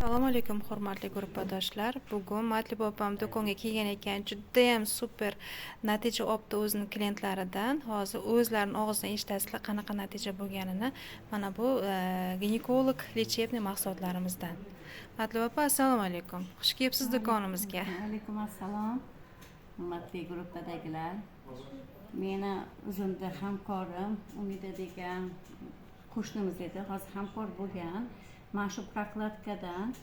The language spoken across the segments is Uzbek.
Assalomu alaykum hurmatli guruhdoshlar. Bugun Matlib opam do'konga kelgan ekan. Juda ham super natija olibdi o'zining klientlaridan. Hozir o'zlarining og'zidan eshitasizlar qanaqa natija bo'lganini. Mana bu ginekolog lechebniy mahsulotlarimizdan. Matlib opa, assalomu alaykum. Xush kelibsiz do'konimizga. Alaykum assalom. Hurmatli guruhdagilar. Meni o'zimda hamkorim Umida degan qo'shnimiz edi. Hozir hamkor bo'lgan. Mana shu prokladkadan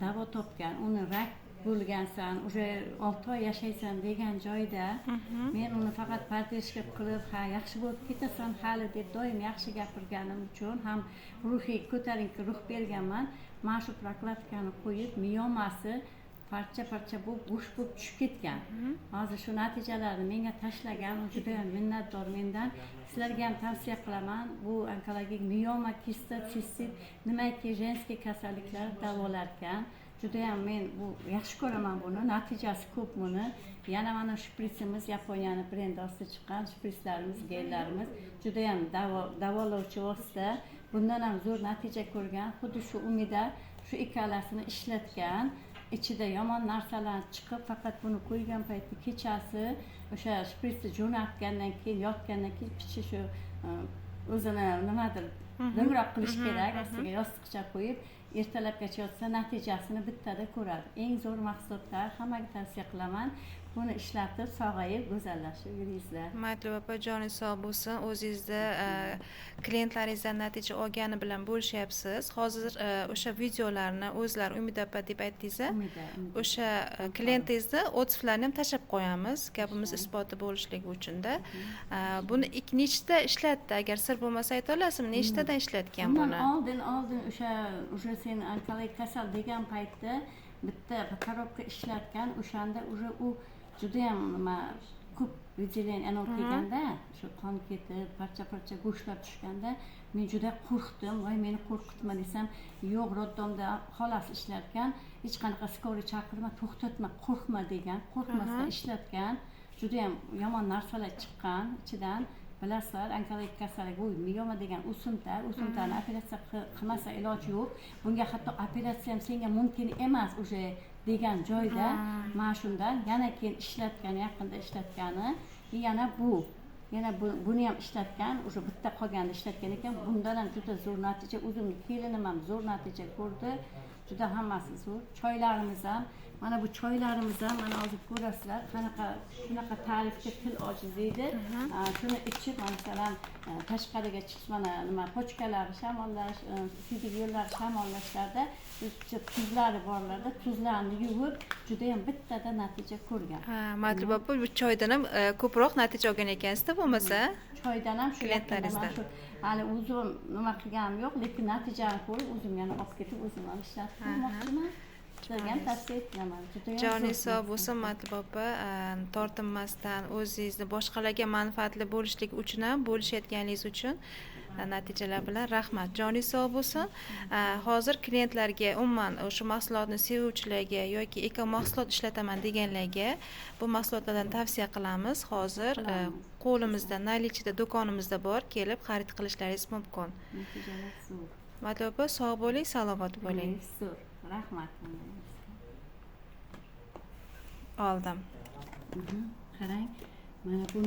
davo topgan. Uni rak bo'lgansan, уже 6 oy yashaysan degan joyda men uni faqat partiyashga qilib, ha yaxshi bo'lib ketasan hali deb doim yaxshi gapirganim uchun ham ruhiy ko'tarinki ruh berganman. Mana shu prokladkani qo'yib, miyomasi parcha bo'lib, bo'sh bo'lib tushib ketgan. Hozir shu natijalarni menga tashlagan, juda ham minnatdor mendan. Sizlarga ham tavsiya qilaman. Bu onkologik miyoma, kista, sistit, nimaiki jenskiy kasalliklar davolar ekan. Juda ham men bu yaxshi ko'raman buni, natijasi ko'p buni. Yana mana shpritsimiz Yaponiyani brendi ostida chiqqan shpritslarimiz, gellarimiz juda ham davolovchi vosita. Bundan ham zo'r natija ko'rgan. Xuddi shu Umida shu ikkalasini ishlatgan. İçida yomon narsalar chiqib, faqat buni qo'ygan paytda kechasi o'sha shpritsni jo'natgandan keyin yotgandan keyin picha shu o'zini nimadir do'ngroq qilish kerak, ostiga yostiqcha qo'yib ertalabgacha yotsa natijasini bittada ko'radi. Eng zo'r mahsulotlar, hammaga tavsiya qilaman. Buni ishlatib, sog'ayib, go'zallashib yuringizlar. Matlib opa, joningiz sog' bo'lsin. O'zingizda klientlaringizdan natija olgani bilan bo'lishyapsiz. Hozir o'sha videolarni o'zlari Umida opa deb aytdingiz. O'sha klientingizni o'ttiflarini ham tashlab qo'yamiz, gapimiz isboti bo'lishligi uchun-da. Buni nechta ishlatdi? Agar sir bo'lmasa ayta olasizmi? Nechtadan ishlatgan buni? Oldin o'sha sen onkologik kasal degan paytda bitta korobka ishlatgan. O'shanda u juda ham nima ko'p выделение anol kelganda, shu qon ketib, parcha go'shtlar tushganda men juda qo'rqdim. Voy, meni qo'rqitma desam, yo'q, roddomda xolos ishlatgan. Hech qanaqa skoriy chaqirma, to'xtatma, qo'rqma degan. Qo'rqmasdan ishlatgan. Juda ham yomon narsalar chiqqan ichidan. Bilasizlar, onkologik kasallik bu miyoma degan o'simtani operatsiya qilmasa iloji yo'q. Bunga hatto operatsiya ham senga mumkin emas o'sha degan joyda mana shundan yana keyin ishlatgan, yaqinda ishlatgani, yana buni ham ishlatgan, o'sha bitta qolganini ishlatgan ekan. Bundan ham juda zo'r natija, o'zimning kelinim ham zo'r natija ko'rdi. Juda hammasi zo'r. Choylarimiz ham, mana bu choylarimiz ham mana hozir ko'rasizlar, shunaqa ta'rifga til ojizlaydi. Shuni ichib, masalan, tashqariga chiqish, mana nima pochkalar shamollash, fizik yo'llar shamollashlarda tuzlari borlarda tuzlarni yuvib, juda ham bittada natija ko'rgan. Matlib opa, bu choydan ham ko'proq natija olgan ekansizda bo'lmasa? Choydan ham shu klientlaringizdan. Hali o'zim nima qilganim yo'q, lekin natijani ko'rib o'zim yana olib ketib o'zim ham ishlatib ko'rmoqchiman. Joningiz sog' bo'lsin Matlib opa, tortinmasdan o'zingizni boshqalarga manfaatli bo'lishlik uchun ham bo'lishayotganingiz uchun natijalar bilan rahmat. Joningiz sog' bo'lsin. Hozir klientlarga, umuman o'sha mahsulotni sevuvchilarga yoki eko mahsulot ishlataman deganlarga bu mahsulotlardan tavsiya qilamiz. Hozir qo'limizda, наличиеda do'konimizda bor, kelib xarid qilishlaringiz mumkin. Matlib opa, sog' bo'ling, salomat bo'ling. Rahmat. Oldim. Qarang, mana bu